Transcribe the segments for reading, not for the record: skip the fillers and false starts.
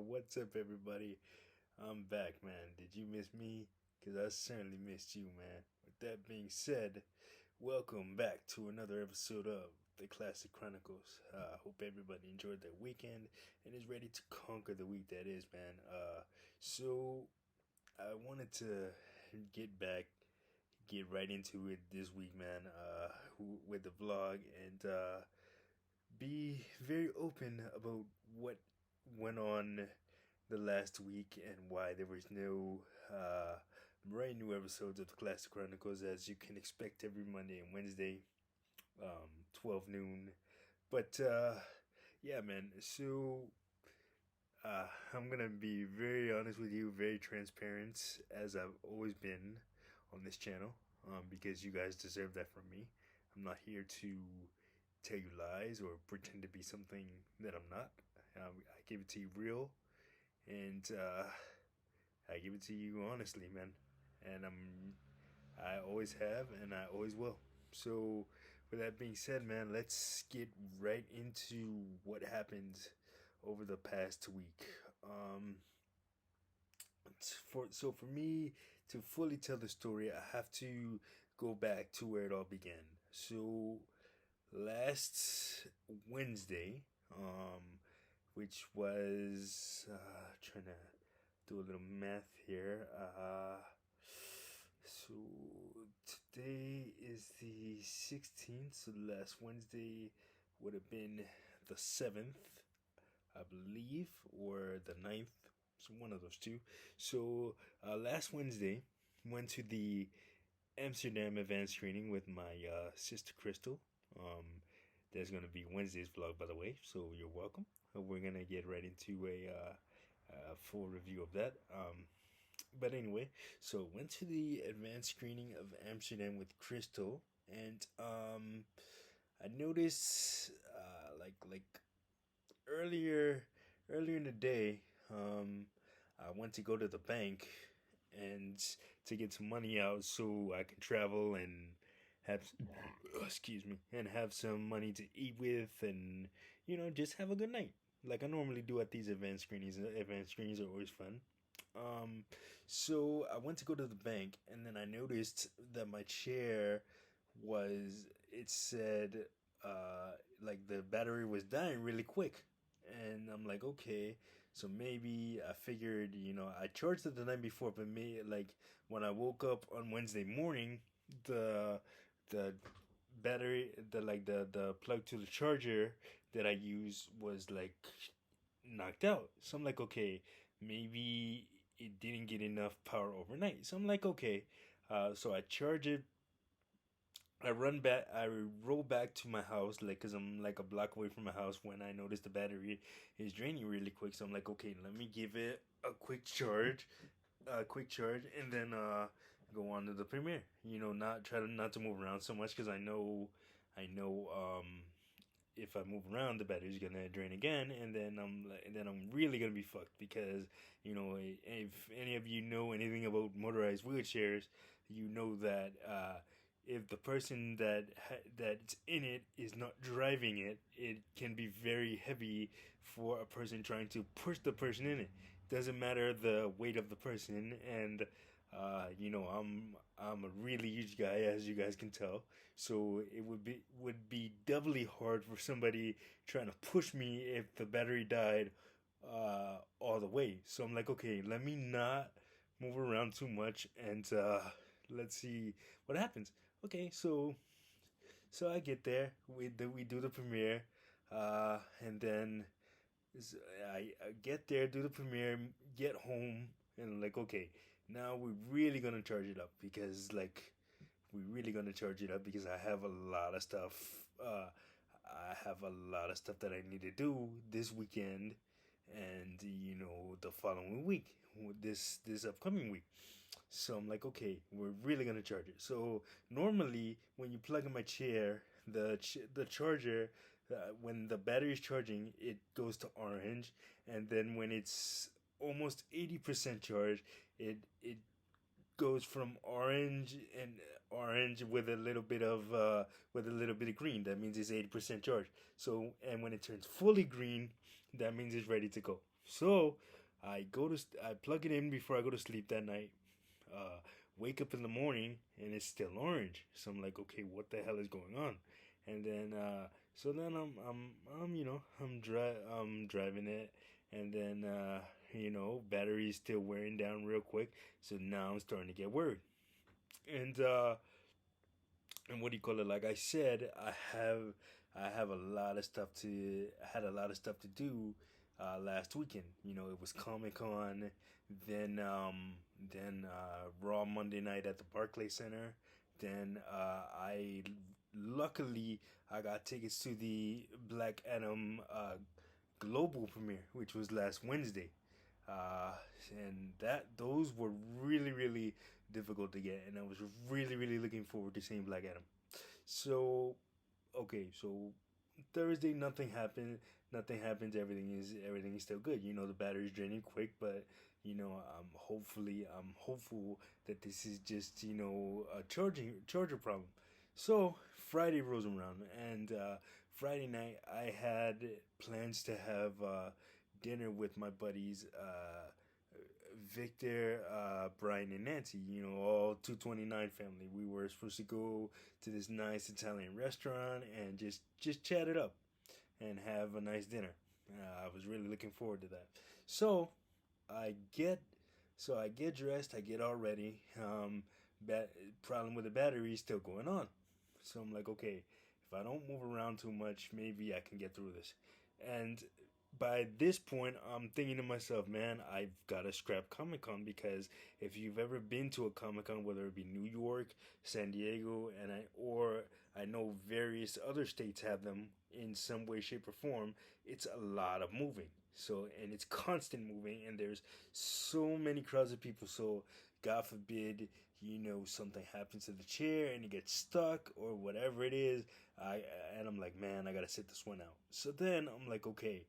What's up, everybody? I'm back, man. Did you miss me? Because I certainly missed you, man. With that being said, welcome back to another episode of the Classic Chronicles. I hope everybody enjoyed their weekend and is ready to conquer the week that is, man. So I wanted to get back, get right into it this week, man, with the vlog and be very open about what went on the last week and why there was no brand new episodes of the Classic Chronicles as you can expect every Monday and Wednesday, 12 noon. But yeah, man. So I'm gonna be very honest with you, very transparent as I've always been on this channel, because you guys deserve that from me. I'm not here to tell you lies or pretend to be something that I'm not. I give it to you real, and I give it to you honestly, man. And I always have, and I always will. So, with that being said, man, let's get right into what happened over the past week. For me to fully tell the story, I have to go back to where it all began. So, last Wednesday, which was trying to do a little math here. So today is the 16th, so last Wednesday would have been the 7th, I believe, or the 9th, so one of those two. So last Wednesday, went to the Amsterdam advanced screening with my sister Crystal. Um, there's going to be Wednesday's vlog, by the way, so you're welcome. We're going to get right into a full review of that. But anyway, so went to the advanced screening of Amsterdam with Crystal, and I noticed like earlier earlier in the day, I went to go to the bank and to get some money out so I can travel and have excuse me and have some money to eat with and just have a good night like I normally do at these event screenings. Event screenings are always fun. um, so I went to go to the bank, and then I noticed that my chair it said, like the battery was dying really quick. And I'm like, okay, so maybe I figured, I charged it the night before, but like when I woke up on Wednesday morning, the, the the plug to the charger that I use was like knocked out. So I'm like, okay, maybe it didn't get enough power overnight. So I'm like, okay. So I charge it. I run back. I roll back to my house, like, cause I'm like a block away from my house when I notice the battery is draining really quick. So I'm like, okay, let me give it a quick charge, and then go on to the premiere. Not try to not to move around so much, cause I know if I move around, the battery's gonna drain again, and then I'm really gonna be fucked because if any of you know anything about motorized wheelchairs, you know that if the person that's in it is not driving it, it can be very heavy for a person trying to push the person in it. Doesn't matter the weight of the person, and I'm a really huge guy, as you guys can tell. So it would be doubly hard for somebody trying to push me if the battery died all the way. So I'm like, okay, let me not move around too much, and let's see what happens. Okay, so I get there, we do the premiere, and then I get there, do the premiere, get home, and like, okay, now we're really gonna charge it up because I have a lot of stuff. I have a lot of stuff that I need to do this weekend, and the following week, this upcoming week. So I'm like, okay, we're really gonna charge it. So normally, when you plug in my chair, the charger, when the battery is charging, it goes to orange, and then when it's almost 80% charged, it goes from orange with a little bit of green. That means it's 80% charged. So, and when it turns fully green, that means it's ready to go. So I plug it in before I go to sleep that night. Uh, Wake up in the morning and it's still orange. So I'm like, okay, what the hell is going on? And then so then I'm I'm driving it, and then battery's still wearing down real quick. So now I'm starting to get worried. And and what do you call it? Like I said, I have a lot of stuff to I had a lot of stuff to do last weekend. It was Comic Con, then Raw Monday night at the Barclays Center. Then I luckily I got tickets to the Black Adam global premiere, which was last Wednesday. Uh, and that those were really difficult to get, and I was really looking forward to seeing Black Adam. So okay, so Thursday nothing happened. Nothing happens. Everything is still good. The battery's draining quick, but I'm hopeful that this is just a charger problem. So Friday rolls around, and Friday night I had plans to have dinner with my buddies Victor, Brian, and Nancy. All 229 family. We were supposed to go to this nice Italian restaurant and just chat it up and have a nice dinner. I was really looking forward to that. So I get I get dressed, I get all ready. Bat- Problem with the battery is still going on. So I'm like, okay, if I don't move around too much, maybe I can get through this. And by this point, I'm thinking to myself, man, I've got to scrap Comic Con, because if you've ever been to a Comic Con, whether it be New York, San Diego, or I know various other states have them in some way, shape, or form, it's a lot of moving. So, and it's constant moving, and there's so many crowds of people. So, God forbid, something happens to the chair and it gets stuck or whatever it is. I and I'm like, man, I gotta sit this one out. So then I'm like, okay,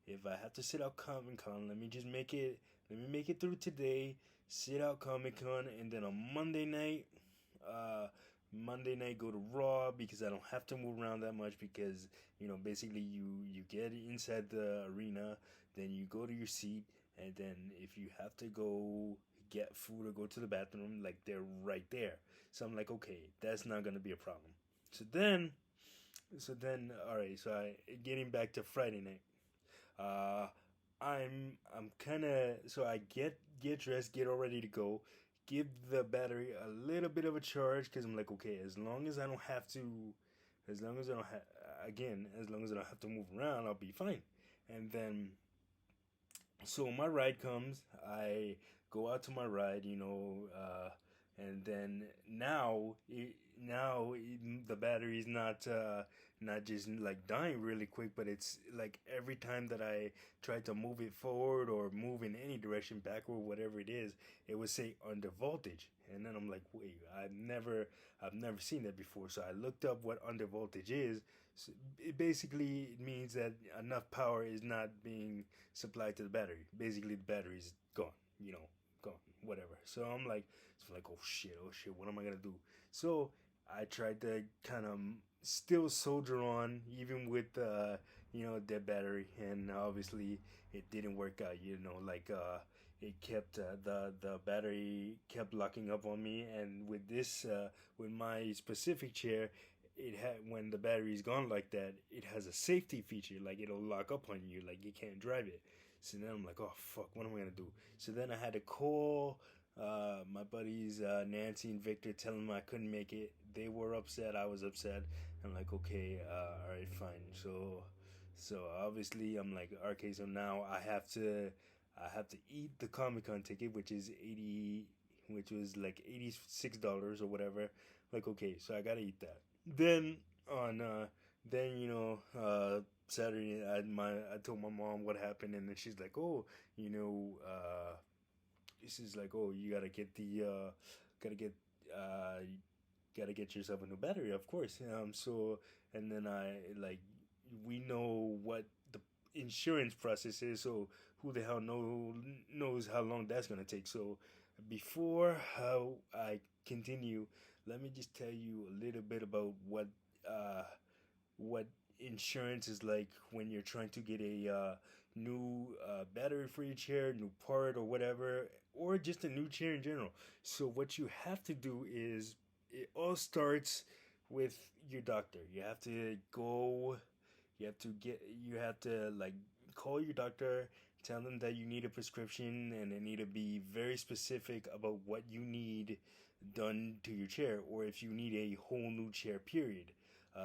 if I have to sit out Comic Con, let me just make it. Let me make it through today. Sit out Comic Con, and then on uh, Monday night go to Raw, because I don't have to move around that much, because basically you get inside the arena, then you go to your seat, and then if you have to go get food or go to the bathroom, like they're right there. So I'm like, okay, that's not gonna be a problem. So then, all right. So getting back to Friday night. Uh, I'm kind of so I get dressed, get all ready to go, give the battery a little bit of a charge, because I'm like, okay, as long as I don't have to, as long as I don't as long as I don't have to move around, I'll be fine. And then so my ride comes, I go out to my ride, and then the battery's not just like dying really quick, but it's like every time that I try to move it forward or move in any direction, backward, whatever it is, it would say under voltage. And then I'm like, wait, I've never seen that before. So I looked up what under voltage is. So it basically means that enough power is not being supplied to the battery. Basically, the battery's gone. Gone. Whatever. So I'm like, oh shit, what am I gonna do? So I tried to kind of still soldier on, even with dead battery, and obviously it didn't work out. Like it kept the battery kept locking up on me, and with my specific chair, it had when the battery's gone like that, it has a safety feature, like it'll lock up on you, like you can't drive it. So then I'm like, oh fuck, what am I gonna do? So then I had to call my buddies Nancy and Victor, telling them I couldn't make it. They were upset. I was upset. I'm like, okay, all right, fine. So obviously I'm like, okay, so now I have to eat the Comic Con ticket, which was like $86 or whatever. Like, okay, so I gotta eat that. Then on then Saturday, I told my mom what happened, and then she's like, oh, you know, this is like, oh, you gotta get uh, gotta get yourself a new battery, of course. So and then we know what the insurance process is, so who the hell knows how long that's gonna take. So before I continue, let me just tell you a little bit about what insurance is like when you're trying to get a new battery for your chair, new part or whatever, or just a new chair in general. So what you have to do is it all starts with your doctor. You have to go. You have to like call your doctor, tell them that you need a prescription, and they need to be very specific about what you need done to your chair, or if you need a whole new chair. Period.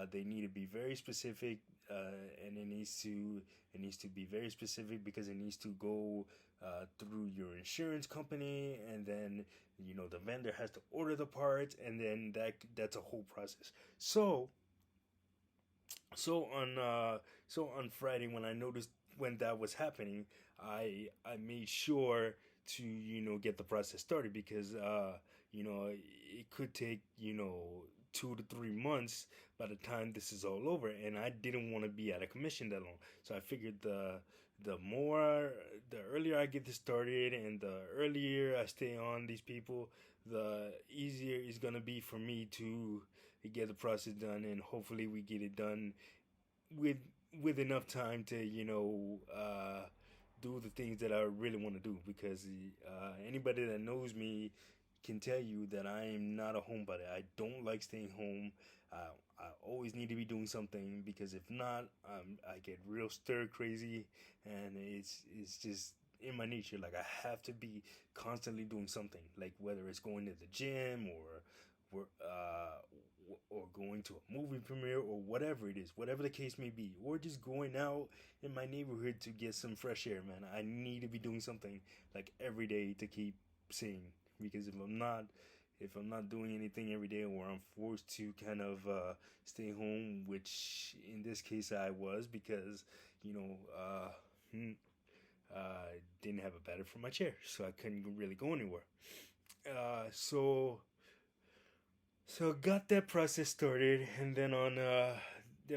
They need to be very specific, and it needs to be very specific because it needs to go through your insurance company, and then the vendor has to order the parts, and then that's a whole process. So on Friday, when I noticed when that was happening, I made sure to get the process started, because it could take 2 to 3 months by the time this is all over, and I didn't want to be out of commission that long. So I figured the earlier I get this started, and the earlier I stay on these people, the easier it's gonna be for me to get the process done, and hopefully we get it done with with enough time to do the things that I really want to do, because anybody that knows me can tell you that I am not a homebody. I don't like staying home. I always need to be doing something, because if not, I get real stir crazy, and it's just in my nature. Like, I have to be constantly doing something, like whether it's going to the gym, or going to a movie premiere, or whatever it is, whatever the case may be, or just going out in my neighborhood to get some fresh air, man. I need to be doing something like every day to keep sane, because if I'm not doing anything every day, or I'm forced to kind of stay home, which in this case I was, because you know didn't have a battery for my chair, so I couldn't really go anywhere. So got that process started, and then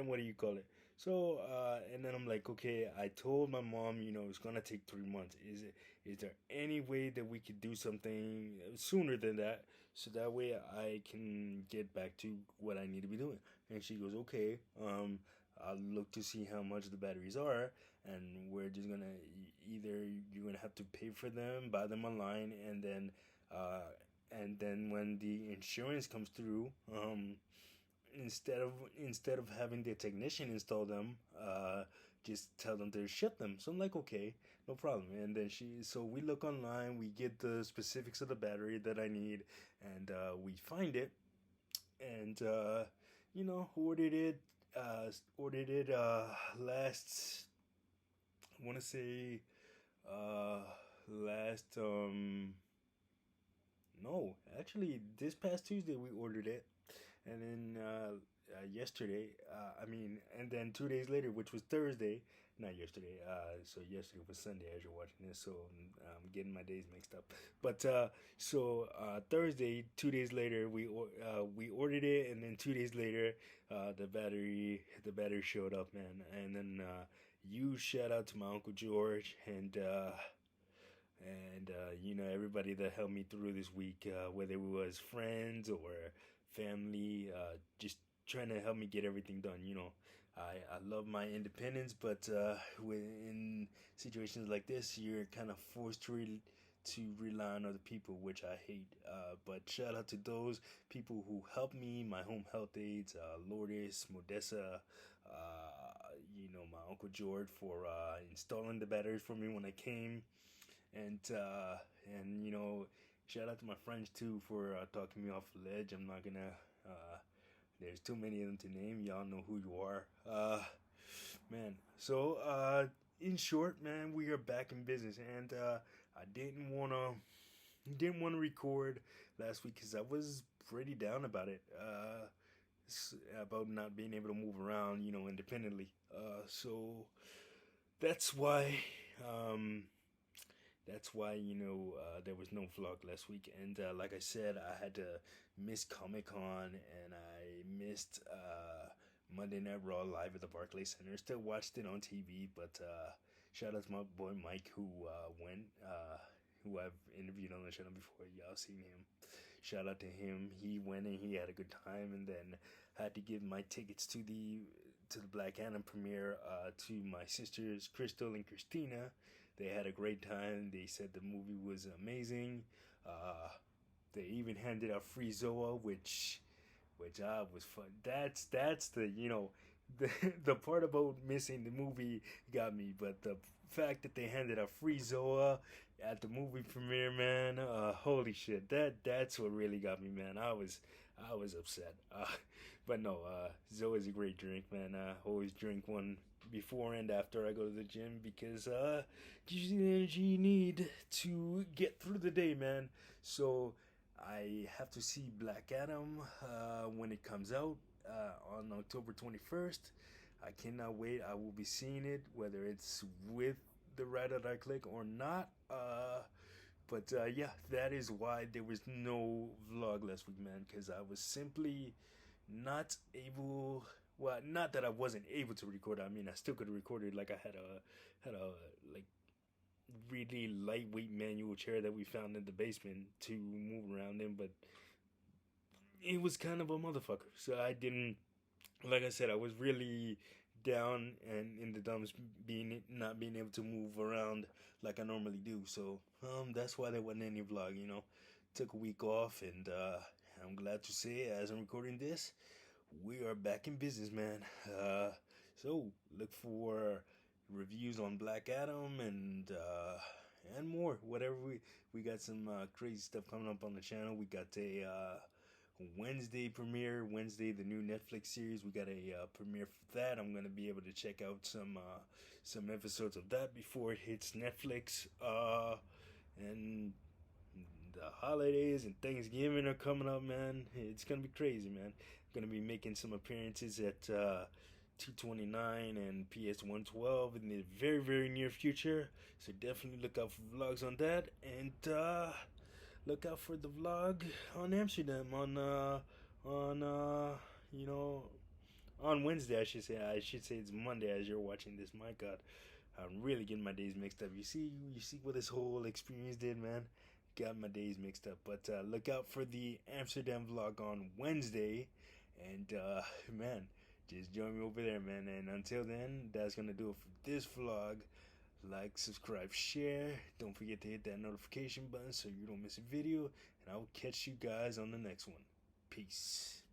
what do you call it? And then I'm like, okay, I told my mom, it's gonna take 3 months. Is there any way that we could do something sooner than that, so that way I can get back to what I need to be doing? And she goes, okay, I'll look to see how much the batteries are, and we're just gonna either you're gonna have to pay for them, buy them online, uh, and then when the insurance comes through, instead of having the technician install them, just tell them to ship them. So I'm like, okay, no problem. And then so we look online, we get the specifics of the battery that I need, and we find it, and ordered it last, I want to say, uh last no, actually, this past Tuesday we ordered it, and then yesterday, and then 2 days later, which was Thursday, not yesterday. So yesterday was Sunday as you're watching this, so I'm getting my days mixed up. But Thursday, 2 days later, we ordered it, and then 2 days later, the battery showed up, man. And then you shout out to my uncle George, and everybody that helped me through this week, whether it was friends or family, just trying to help me get everything done. I love my independence, but in situations like this, you're kind of forced to rely on other people, which I hate. But shout out to those people who helped me, my home health aides, Lourdes, Modessa, my uncle George, for installing the batteries for me when I came, and shout out to my friends too for talking me off the ledge. I'm not gonna. There's too many of them to name. Y'all know who you are. Man. So in short, man, we are back in business, and I didn't wanna record last week because I was pretty down about it. About not being able to move around, independently. So that's why. There was no vlog last week, and like I said, I had to miss Comic Con, and I missed Monday Night Raw live at the Barclays Center. Still watched it on TV, but shout out to my boy Mike, who went, who I've interviewed on the channel before. Y'all seen him. Shout out to him. He went and he had a good time, and then had to give my tickets to the Black Adam premiere to my sisters Crystal and Christina. They had a great time. They said the movie was amazing. Uh, they even handed out free Zoa, which was fun. That's the the the part about missing the movie got me, but the fact that they handed out free Zoa at the movie premiere, man, holy shit, that's what really got me, man. I was upset, but no, Zoa is a great drink, man. I always drink one before and after I go to the gym because gives you the energy you need to get through the day, man. So I have to see Black Adam when it comes out on October 21st. I cannot wait. I will be seeing it, whether it's with the Ride or Die Click or not. But yeah, that is why there was no vlog last week, man, because I was simply not able. Well, not that I wasn't able to record. I mean, I still could have recorded. Like I had a like really lightweight manual chair that we found in the basement to move around in, but it was kind of a motherfucker. So I didn't, like I said, I was really down and in the dumps, being not being able to move around like I normally do. So that's why there wasn't any vlog. Took a week off, and I'm glad to say, as I'm recording this, we are back in business, man. So look for reviews on Black Adam and more. Whatever we got some crazy stuff coming up on the channel. We got a Wednesday premiere. Wednesday, the new Netflix series. We got a premiere for that. I'm gonna be able to check out some episodes of that before it hits Netflix. And the holidays and Thanksgiving are coming up, man. It's gonna be crazy, man. I'm gonna be making some appearances at 229 and PS 112 in the very, very near future. So definitely look out for vlogs on that, and look out for the vlog on Amsterdam on Wednesday. I should say it's Monday as you're watching this. My God, I'm really getting my days mixed up. You see what this whole experience did, man. Got my days mixed up. But look out for the Amsterdam vlog on Wednesday, and man, just join me over there, man. And until then, that's gonna do it for this vlog. Like, subscribe, share. Don't forget to hit that notification button so you don't miss a video. And I will catch you guys on the next one. Peace.